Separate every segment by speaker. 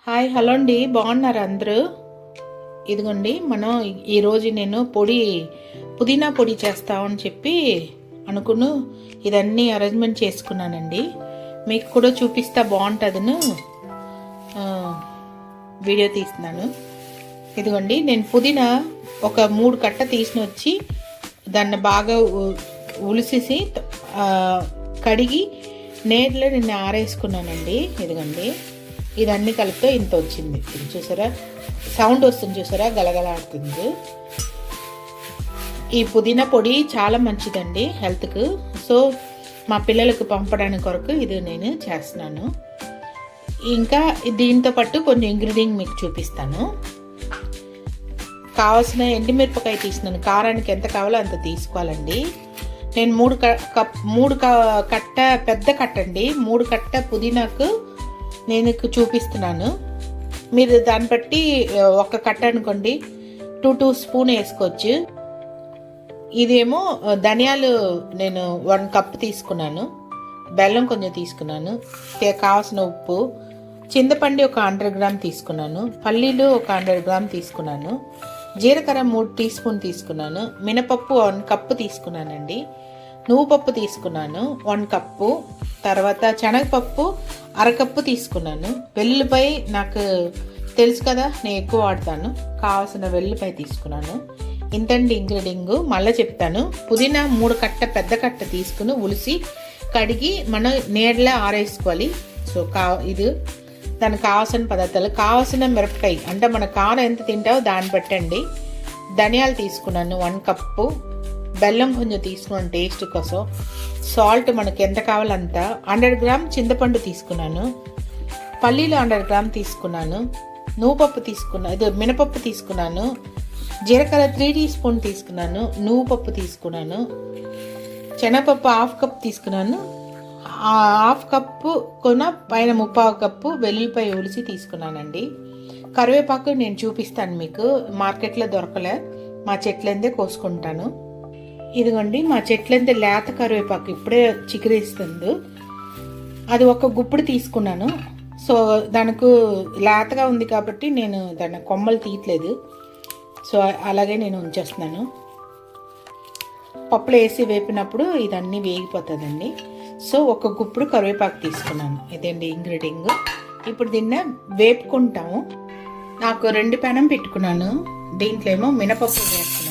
Speaker 1: Hi hello అండి, బాగున్నారా అందరూ? ఇదిగోండి, మనం ఈరోజు నేను పుదీనా పొడి చేస్తామని చెప్పి అనుకుని ఇదన్నీ అరేంజ్మెంట్ చేసుకున్నానండి. మీకు కూడా చూపిస్తా బాగుంటుందని వీడియో తీస్తున్నాను. ఇదిగోండి, నేను పుదీనా ఒక 3 కట్ట తీసుకుని వచ్చి దాన్ని బాగా ఉలిసేసి కడిగి నేరులో నిన్న ఆరేసుకున్నానండి. ఇదిగోండి, ఇదన్నీ కలిపితే ఇంత వచ్చింది. చూసారా, సౌండ్ వస్తుంది చూసారా, గలగలాడుతుంది. ఈ పుదీనా పొడి చాలా మంచిదండి హెల్త్కు. సో మా పిల్లలకు పంపడానికి కొరకు ఇది నేను చేస్తున్నాను. ఇంకా దీంతో పాటు కొన్ని ఇంగ్రీడియంట్ మీకు చూపిస్తాను. కావాల్సిన ఎండుమిరపకాయ తీసుకున్నాను. కారానికి ఎంత కావాలో అంత తీసుకోవాలండి. నేను 3 కట్ట పెద్ద కట్ట అండి, 3 కట్ట పుదీనాకు నేను చూపిస్తున్నాను. మీరు దాన్ని బట్టి ఒక కట్ట అనుకోండి, 2 స్పూన్ వేసుకోవచ్చు. ఇదేమో ధనియాలు నేను 1 కప్ తీసుకున్నాను, బెల్లం కొంచెం తీసుకున్నాను, కావాల్సిన ఉప్పు, చింతపండు ఒక 100 గ్రామ్ తీసుకున్నాను, పల్లీలు ఒక 100 గ్రామ్ తీసుకున్నాను, జీలకర్ర 3 టీ స్పూన్ తీసుకున్నాను, మినపప్పు 1 కప్పు తీసుకున్నానండి, నువ్వుపప్పు తీసుకున్నాను 1 కప్పు, తర్వాత శనగపప్పు 1/2 కప్పు తీసుకున్నాను. వెల్లుల్లిపాయ నాకు తెలుసు కదా, నేను ఎక్కువ వాడతాను, కావాల్సిన వెల్లుల్లిపాయ తీసుకున్నాను. ఇంతండి ఇంగ్రీడియంట్. మళ్ళీ చెప్తాను. పుదీనా 3 కట్ట పెద్ద కట్ట తీసుకుని ఉలిసి కడిగి మనం నీడలో ఆరేసుకోవాలి. సో ఇది దానికి కావాల్సిన పదార్థాలు. కావాల్సిన మిరపకాయ అంటే మన కారం ఎంత తింటావో దాన్ని పెట్టండి. ధనియాలు తీసుకున్నాను 1 కప్పు, బెల్లం కొంచెం తీసుకున్నాను టేస్ట్ కోసం, సాల్ట్ మనకి ఎంత కావాలంత, 100 గ్రామ్ చింతపండు తీసుకున్నాను, పల్లీలు 100 గ్రామ్ తీసుకున్నాను, నువ్వుపప్పు తీసుకున్నాను, ఇది మినపప్పు తీసుకున్నాను, జీలకర్ర 3 టీ స్పూన్ తీసుకున్నాను, నువ్వుపప్పు తీసుకున్నాను, శనగపప్పు 1/2 కప్ తీసుకున్నాను, 1/2 కప్పు కొన పైన 3/4 కప్పు వెల్లుల్లిపాయ ఒలిసి తీసుకున్నానండి. కరివేపాకు నేను చూపిస్తాను మీకు, మార్కెట్లో దొరకలే, మా చెట్లందే కోసుకుంటాను. ఇదిగోండి, మా చెట్లంతా లేత కరివేపాకు ఇప్పుడే చిగురిస్తుంది. అది ఒక గుప్పుడు తీసుకున్నాను. సో దానికి లేతగా ఉంది కాబట్టి నేను దాన్ని కొమ్మలు తీయట్లేదు. సో అలాగే నేను ఉంచేస్తున్నాను. పప్పులో వేసి వేపినప్పుడు ఇదన్నీ వేగిపోతుందండి. సో ఒక గుప్పుడు కరివేపాకు తీసుకున్నాను. ఇదండి ఇంగ్రీడియంట్. ఇప్పుడు దీన్ని వేపుకుంటాము. నాకు 2 పెనం పెట్టుకున్నాను. దీంట్లో ఏమో మినపప్పు వేస్తున్నాను,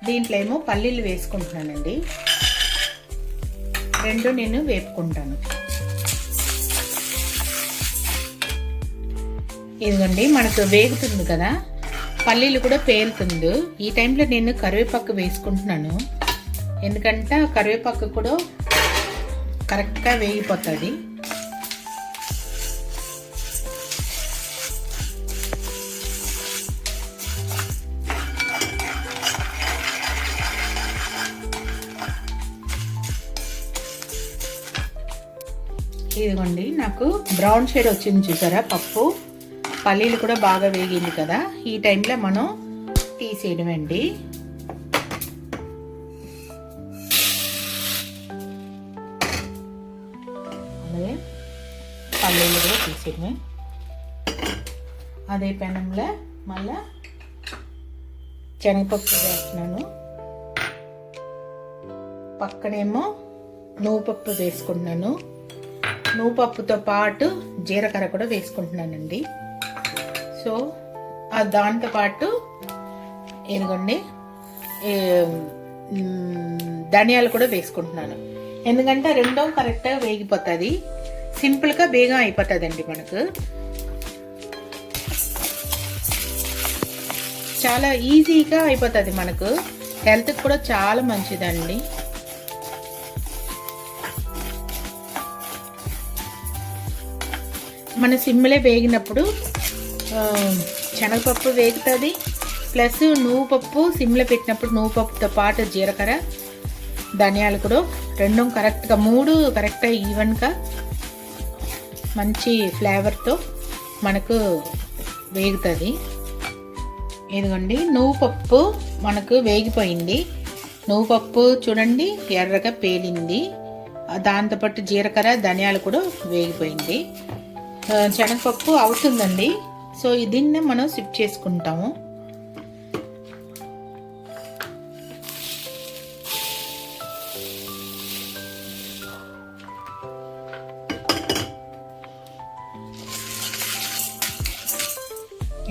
Speaker 1: దీంట్లో ఏమో పల్లీలు వేసుకుంటున్నానండి. 2 నేను వేపుకుంటాను. ఇదిగోండి, మనకు వేగుతుంది కదా, పల్లీలు కూడా పేలుతుంది. ఈ టైంలో నేను కరివేపాకు వేసుకుంటున్నాను, ఎందుకంటే కరివేపాకు కూడా కరెక్ట్గా వేగిపోతుంది. ఇదిగోండి, నాకు బ్రౌన్ షేడ్ వచ్చింది చూసారా పప్పు, పల్లీలు కూడా బాగా వేగింది కదా. ఈ టైంలో మనం తీసేయడమండి. అలాగే పల్లీలు కూడా తీసేయడమే. అదే పెనంలో మళ్ళా శనగపప్పు వేస్తున్నాను, పక్కనేమో నువ్వుపప్పు వేసుకుంటున్నాను, నువ్వుపప్పుతో పాటు జీలకర్ర కూడా వేసుకుంటున్నానండి. సో దాంతో పాటు ఇదిగోండి ధనియాలు కూడా వేసుకుంటున్నాను, ఎందుకంటే 2 కరెక్ట్గా వేగిపోతుంది, సింపుల్గా బేగా అయిపోతుందండి. మనకు చాలా ఈజీగా అయిపోతుంది, మనకు హెల్త్కి కూడా చాలా మంచిదండి. మన సిమ్లే వేగినప్పుడు శనగపప్పు వేగుతుంది, ప్లస్ నువ్వుపప్పు సిమ్లో పెట్టినప్పుడు నువ్వుపప్పుతో పాటు జీలకర్ర ధనియాలు కూడా 2 కరెక్ట్గా 3 కరెక్ట్గా ఈవెన్గా మంచి ఫ్లేవర్తో మనకు వేగుతుంది. ఇదిగోండి, నువ్వుపప్పు మనకు వేగిపోయింది. నువ్వుపప్పు చూడండి ఎర్రగా పేలింది, దాంతోపాటు జీలకర్ర ధనియాలు కూడా వేగిపోయింది. శనగపప్పు అవుతుందండి. సో దీన్నే మనం సిప్ చేసుకుంటాము.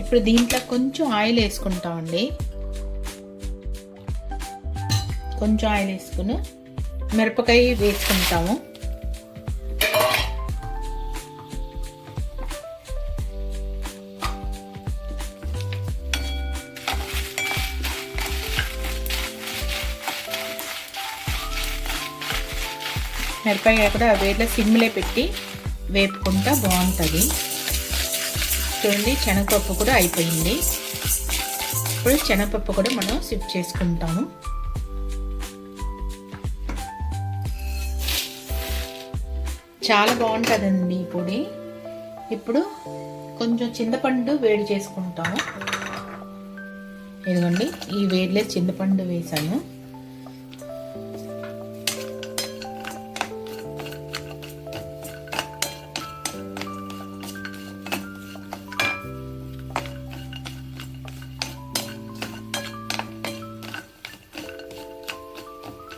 Speaker 1: ఇప్పుడు దీంట్లో కొంచెం ఆయిల్ వేసుకుంటామండి. కొంచెం ఆయిల్ వేసుకుని మిరపకాయ వేసుకుంటాము. మిరపకాయ కూడా వేడిలో సిమ్లో పెట్టి వేపుకుంటా బాగుంటుంది. చూడండి, శనగపప్పు కూడా అయిపోయింది. ఇప్పుడు శనగపప్పు కూడా మనం సిప్ చేసుకుంటాము. చాలా బాగుంటుందండి ఈ పొడి. ఇప్పుడు కొంచెం చింతపండు వేడి చేసుకుంటాము. ఇదిగోండి, ఈ వేడిలో చింతపండు వేసాను.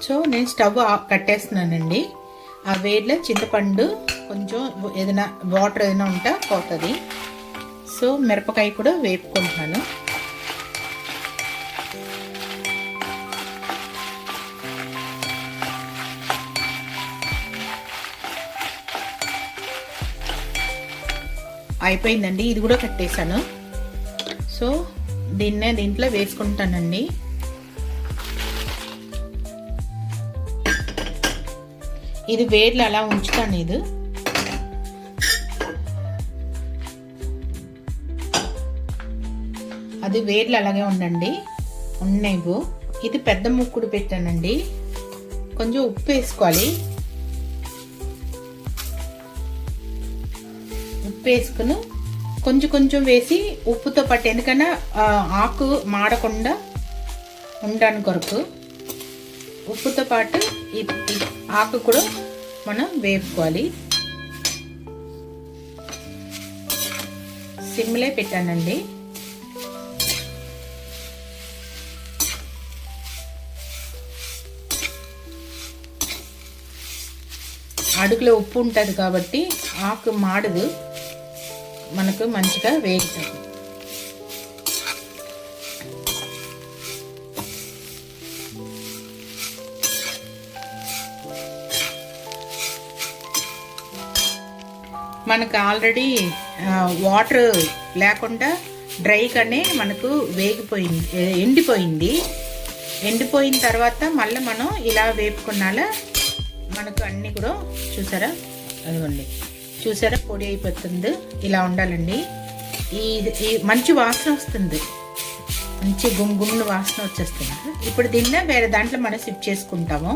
Speaker 1: సో నేను స్టవ్ కట్టేస్తున్నానండి. ఆ వేడిలో చింతపండు కొంచెం ఏదైనా వాటర్ ఏదైనా ఉంటే పోతుంది. సో మిరపకాయ కూడా వేపుకుంటున్నాను. అయిపోయిందండి, ఇది కూడా కట్టేశాను. సో దీంట్లో వేసుకుంటానండి. ఇది వేడిలో అలా ఉంచుతాను. అది వేడిలో అలాగే ఉండండి. ఉండేవు. ఇది పెద్ద ముక్కుడు పెట్టానండి. కొంచెం ఉప్పు వేసుకోవాలి. ఉప్పు వేసుకుని కొంచెం కొంచెం వేసి ఉప్పుతో పట్టు, ఎందుకన్నా ఆకు మాడకుండా ఉండడానికి కొరకు ఉప్పుతో పాటు ఈ ఆకు కూడా మనం వేపుకోవాలి. సిమ్లే పెట్టానండి. అడుగులో ఉప్పు ఉంటుంది కాబట్టి ఆకు మాడదు, మనకు మంచిగా వేగుతుంది. మనకు ఆల్రెడీ వాటర్ లేకుండా డ్రైగానే మనకు వేగిపోయింది, ఎండిపోయిన తర్వాత మళ్ళీ మనం ఇలా వేపుకున్నాల మనకు అన్నీ కూడా చూసారా, అదిగోండి చూసారా పొడి అయిపోతుంది. ఇలా ఉండాలండి. ఈ మంచి వాసన వస్తుంది, మంచి గుమ్గుమ్ను వాసన వచ్చేస్తుంది. ఇప్పుడు దీన్ని వేరే దాంట్లో మనం సిప్ చేసుకుంటాము.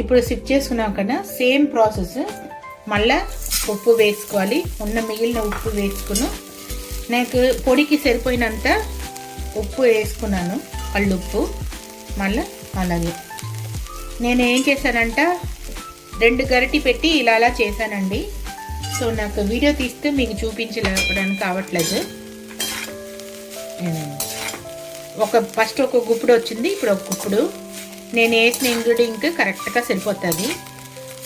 Speaker 1: ఇప్పుడు సిప్ చేసుకున్నాం కదా, సేమ్ ప్రాసెస్. మళ్ళీ ఉప్పు వేసుకోవాలి. ఉన్న మిగిలిన ఉప్పు వేసుకుని నాకు పొడికి సరిపోయినంత ఉప్పు వేసుకున్నాను, కళ్ళుప్పు. మళ్ళీ అలాగే నేను ఏం చేశానంట, 2 గరిటె పెట్టి ఇలా అలా చేశానండి. సో నాకు వీడియో తీస్తే మీకు చూపించలేకపోవడానికి కావట్లేదు. ఫస్ట్ ఒక గుప్పుడు వచ్చింది, ఇప్పుడు ఒక గుప్పుడు. నేను వేసిన ఇంగ్రీడియంట్ కరెక్ట్గా సరిపోతుంది.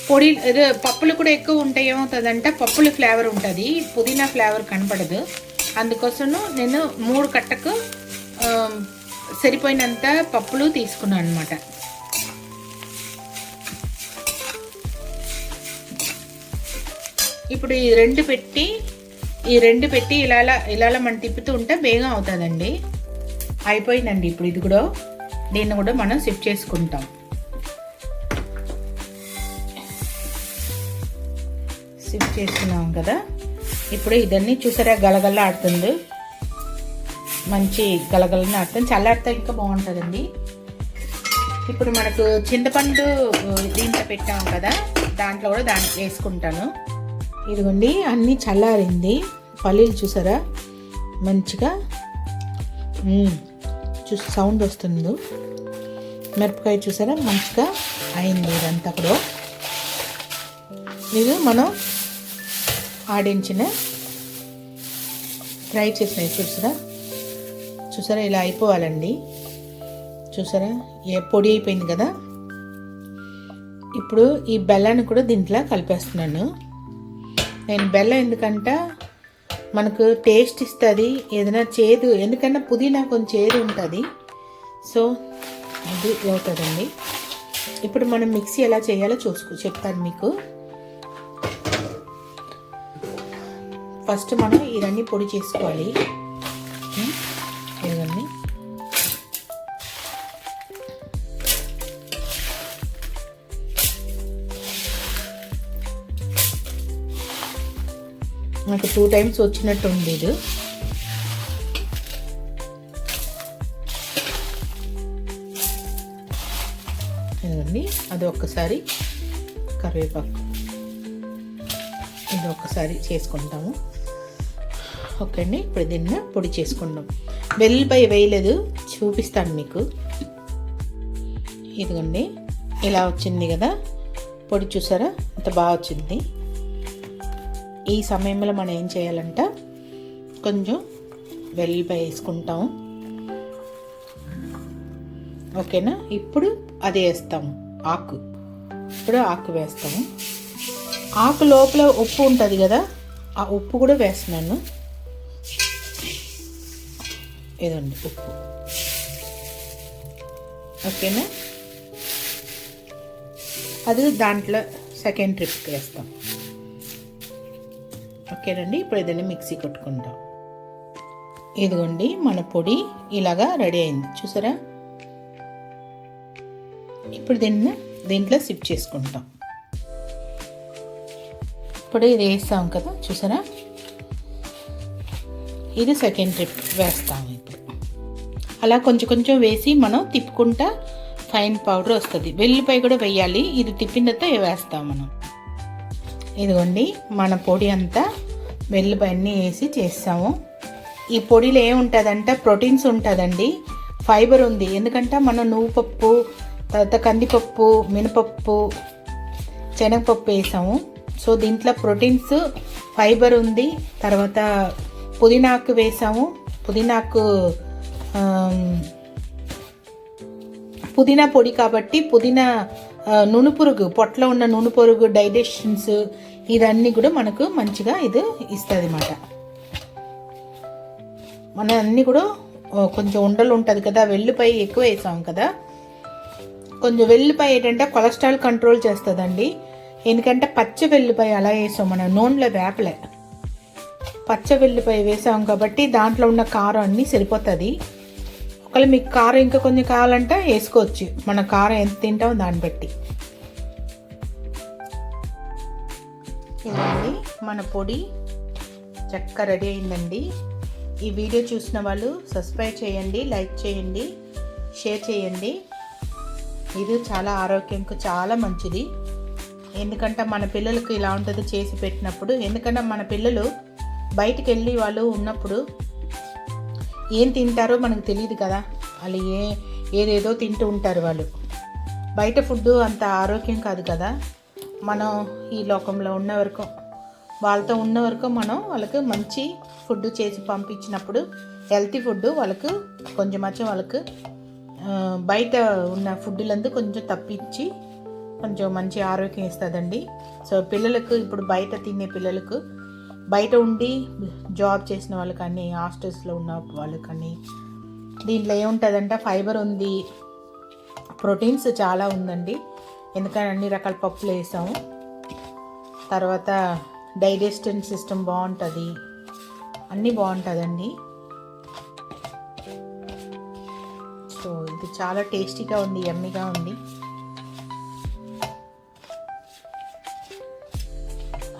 Speaker 1: పొడి పప్పులు కూడా ఎక్కువ ఉంటాయి. ఏమవుతుందంటే పప్పుల ఫ్లేవర్ ఉంటుంది, పుదీనా ఫ్లేవర్ కనపడదు. అందుకోసం నేను 3 కట్టకు సరిపోయినంత పప్పులు తీసుకున్నాను అనమాట. ఇప్పుడు ఈ రెండు పెట్టి ఇలా మనం తిప్పుతూ ఉంటే బేగం అవుతుందండి. అయిపోయిందండి. ఇప్పుడు ఇది కూడా, దీన్ని కూడా మనం సిప్ చేసుకుంటాం. సిప్ చేసుకున్నాం కదా. ఇప్పుడు ఇదన్నీ చూసారా గలగల ఆడుతుంది, మంచి గలగలని ఆడుతుంది. చల్లారితే ఇంకా బాగుంటుందండి. ఇప్పుడు మనకు చింతపండు దీంట్లో పెట్టాము కదా, దాంట్లో కూడా దాన్ని వేసుకుంటాను. ఇదిగోండి అన్నీ చల్లారింది. పల్లీలు చూసారా మంచిగా సౌండ్ వస్తుంది. మిరపకాయ చూసారా మంచిగా అయింది. ఇదంతా కూడా ఇది మనం ఆడించిన ఫ్రై చేసినవి చూసారా ఇలా అయిపోవాలండి. చూసారా పొడి అయిపోయింది కదా. ఇప్పుడు ఈ బెల్లాన్ని కూడా దీంట్లో కలిపేస్తున్నాను. నేను బెల్లం ఎందుకంటే మనకు టేస్ట్ ఇస్తుంది, ఏదైనా చేదు, ఎందుకన్నా పుదీనా కొంచెం చేదు ఉంటుంది. సో అది అవుతుందండి. ఇప్పుడు మనం మిక్సీ ఎలా చేయాలో చెప్తాను మీకు. ఫస్ట్ మనం ఇవన్నీ పొడి చేసుకోవాలి. ఇవన్నీ నాకు 2 times వచ్చినట్టు ఉంది ఇది. అది ఒక్కసారి కరివేపాకు ఇది ఒక్కసారి చేసుకుంటాము. ఓకే అండి. ఇప్పుడు దీన్ని పొడి చేసుకుందాం. వెల్లుల్లిపాయ వేయలేదు, చూపిస్తాను మీకు. ఇదిగోండి ఇలా వచ్చింది కదా పొడి. చూసారా అంత బాగా వచ్చింది. ఈ సమయంలో మనం ఏం చేయాలంట, కొంచెం వెల్లుల్లిపాయ వేసుకుంటాము. ఓకేనా. ఇప్పుడు అది వేస్తాము ఆకు. ఇప్పుడు ఆకు వేస్తాము. ఆకు లోపల ఉప్పు ఉంటుంది కదా, ఆ ఉప్పు కూడా వేస్తున్నాను. ఇదండి ఉప్పు. ఓకేనా. అది దాంట్లో సెకండ్ ట్రిప్కి వేస్తాం. ఓకేనండి. ఇప్పుడు ఏదైనా మిక్సీ కొట్టుకుంటాం. ఇదిగోండి మన పొడి ఇలాగా రెడీ అయింది. చూసారా. ఇప్పుడు దీంట్లో సిప్ చేసుకుంటాం. ఇప్పుడు ఇది వేస్తాం కదా, చూసారా. ఇది సెకండ్ ట్రిప్ వేస్తాము. ఇప్పుడు అలా కొంచెం కొంచెం వేసి మనం తిప్పుకుంటా ఫైన్ పౌడర్ వస్తుంది. వెల్లుల్లిపాయ కూడా వేయాలి. ఇది తిప్పిన తర్వాత వేస్తాం మనం. ఇదిగోండి మన పొడి అంతా వెల్లుల్లిపాయ అన్నీ వేసి చేస్తాము. ఈ పొడిలో ఏముంటుందంటే ప్రోటీన్స్ ఉంటుందండి, ఫైబర్ ఉంది. ఎందుకంటే మనం నువ్వుపప్పు, తర్వాత కందిపప్పు, మినపప్పు, శనగపప్పు వేసాము. సో దీంట్లో ప్రోటీన్స్, ఫైబర్ ఉంది. తర్వాత పుదీనాకు వేసాము. పుదీనా పొడి కాబట్టి పుదీనా నునుపురుగు, పొట్టలో ఉన్న నునుపురుగు, డైజెషన్స్, ఇదన్నీ కూడా మనకు మంచిగా ఇది ఇస్తుంది అన్నమాట. మన అన్నీ కూడా కొంచెం ఉండలు ఉంటుంది కదా, వెల్లుల్లిపాయ ఎక్కువ వేసాం కదా. కొంచెం వెల్లుల్లిపాయ ఏంటంటే కొలెస్ట్రాల్ కంట్రోల్ చేస్తుందండి. ఎందుకంటే పచ్చ వెల్లుల్లిపాయ అలా వేసాం మనం, నూనెలో వేపలే. పచ్చ వెల్లుల్లిపాయ వేసాం కాబట్టి దాంట్లో ఉన్న కారం అన్నీ సరిపోతుంది. ఒకవేళ మీకు కారం ఇంకా కొంచెం కావాలంటే వేసుకోవచ్చు, మన కారం ఎంత తింటామో దాన్ని బట్టి. ఇదండి మన పొడి చక్కగా రెడీ అయిందండి. ఈ వీడియో చూసిన వాళ్ళు సబ్స్క్రైబ్ చేయండి, లైక్ చేయండి, షేర్ చేయండి. ఇది చాలా ఆరోగ్యంకు చాలా మంచిది. ఎందుకంటే మన పిల్లలకు ఇలా ఉంటుంది చేసి పెట్టినప్పుడు. ఎందుకంటే మన పిల్లలు బయటికి వెళ్ళి వాళ్ళు ఉన్నప్పుడు ఏం తింటారో మనకు తెలియదు కదా. వాళ్ళు ఏదేదో తింటూ ఉంటారు. వాళ్ళు బయట ఫుడ్ అంత ఆరోగ్యం కాదు కదా. మనం ఈ లోకంలో ఉన్న వరకు, వాళ్ళతో ఉన్న వరకు మనం వాళ్ళకి మంచి ఫుడ్ చేసి పంపించినప్పుడు, హెల్తీ ఫుడ్ వాళ్ళకు కొంచెం వాళ్ళకు బయట ఉన్న ఫుడ్లందు కొంచెం తప్పించి కొంచెం మంచి ఆరోగ్యం ఇస్తుందండి. సో పిల్లలకు ఇప్పుడు బయట తినే పిల్లలకు, బయట ఉండి జాబ్ చేసిన వాళ్ళు కానీ, హాస్టల్స్లో ఉన్న వాళ్ళు కానీ, దీంట్లో ఏముంటుందంటే ఫైబర్ ఉంది, ప్రోటీన్స్ చాలా ఉందండి. ఎందుకంటే అన్ని రకాల పప్పులు వేసాము. తర్వాత డైజెషన్ సిస్టమ్ బాగుంటుంది, అన్నీ బాగుంటుందండి. సో ఇది చాలా టేస్టీగా ఉంది, యమ్మీగా ఉంది.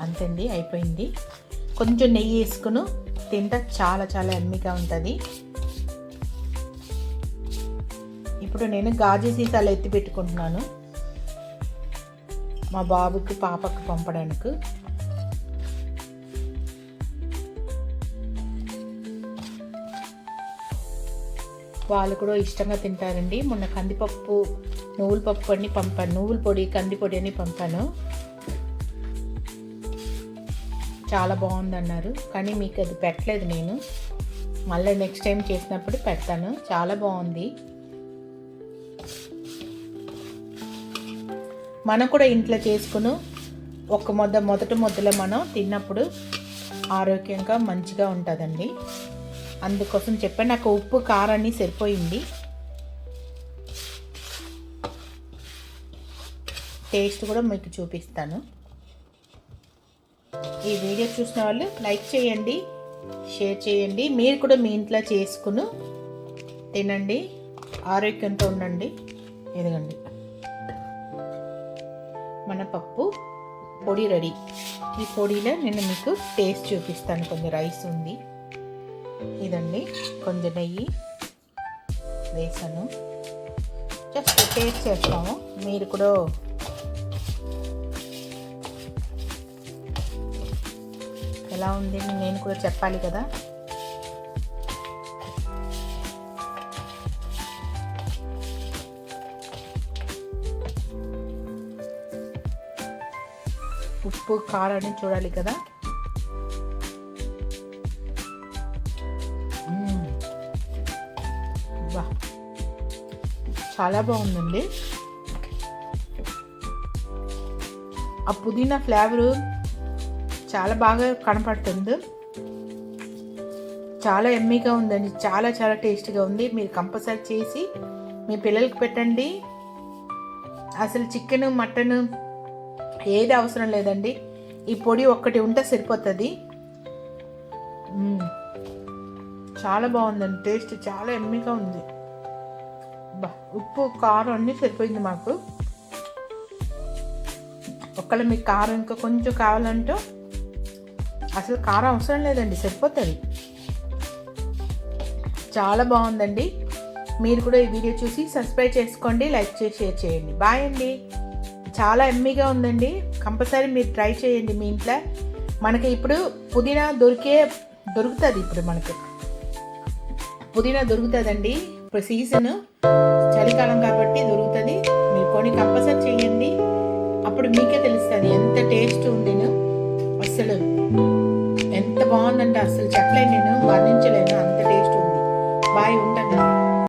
Speaker 1: అంతండి, అయిపోయింది. కొంచెం నెయ్యి వేసుకుని తింటే చాలా చాలా యమ్మీగా ఉంటుంది. ఇప్పుడు నేను గాజు సీసాలు ఎత్తి పెట్టుకుంటున్నాను మా బాబుకి, పాపకు పంపడానికి. వాళ్ళు కూడా ఇష్టంగా తింటారండి. మొన్న కందిపప్పు, నువ్వుల పప్పు అని పంపాను, నువ్వుల పొడి, కంది పొడి అని పంపాను. చాలా బాగుంది అన్నారు, కానీ మీకు అది పెట్టలేదు నేను. మళ్ళీ నెక్స్ట్ టైం చేసినప్పుడు పెడతాను. చాలా బాగుంది. మనం కూడా ఇంట్లో చేసుకుని ఒక మొదటి ముద్దలో మనం తిన్నప్పుడు ఆరోగ్యంగా మంచిగా ఉంటుందండి. అందుకోసం చెప్పాను. నాకు ఉప్పు కారాన్ని సరిపోయింది. టేస్ట్ కూడా మీకు చూపిస్తాను. ఈ వీడియో చూసిన వాళ్ళు లైక్ చేయండి, షేర్ చేయండి. మీరు కూడా మీ ఇంట్లో చేసుకుని తినండి, ఆరోగ్యంతో ఉండండి. ఎదగండి. మన పప్పు పొడి రెడీ. ఈ పొడిలో నేను మీకు టేస్ట్ చూపిస్తాను. కొంచెం రైస్ ఉంది, ఇదండి. కొంచెం నెయ్యి వేసాను, జస్ట్ టేస్ట్ చేస్తాము. మీరు కూడా ఎలా ఉంది నేను కూడా చెప్పాలి కదా. ఉప్పు కారాన్ని చూడాలి కదా. వా, చాలా బాగుందండి. ఆ పుదీనా ఫ్లేవరు చాలా బాగా కనపడుతుంది. చాలా ఎమ్మీగా ఉందండి. చాలా చాలా టేస్ట్గా ఉంది. మీరు కంపల్సరీ చేసి మీ పిల్లలకి పెట్టండి. అసలు చికెన్ మటన్ ఏది అవసరం లేదండి. ఈ పొడి ఒక్కటి ఉంటే సరిపోతుంది. చాలా బాగుందండి. టేస్ట్ చాలా ఎమ్మీగా ఉంది. ఉప్పు కారం అన్నీ సరిపోయింది మాకు. ఒకవేళ మీకు కారం ఇంకా కొంచెం కావాలంటే అసలు కారం అవసరం లేదండి, సరిపోతుంది. చాలా బాగుందండి. మీరు కూడా ఈ వీడియో చూసి సబ్స్క్రైబ్ చేసుకోండి, లైక్ చేసి షేర్ చేయండి. బాయ్ అండి. చాలా ఎమ్మీగా ఉందండి. కంపల్సరీ మీరు ట్రై చేయండి మీ ఇంట్లో. మనకి ఇప్పుడు పుదీనా దొరుకుతుంది. ఇప్పుడు మనకు పుదీనా దొరుకుతుందండి. ఇప్పుడు సీజన్ చలికాలం కాబట్టి దొరుకుతుంది. మీరు కొని కంపల్సరీ చేయండి. అప్పుడు మీకే తెలుస్తుంది ఎంత టేస్ట్ ఉంది. అసలు ఎంత బాగుందంటే అసలు చెప్పలేను, నేను వర్ణించలేను, అంత టేస్ట్ ఉంది. బాయ్, ఉంటాను.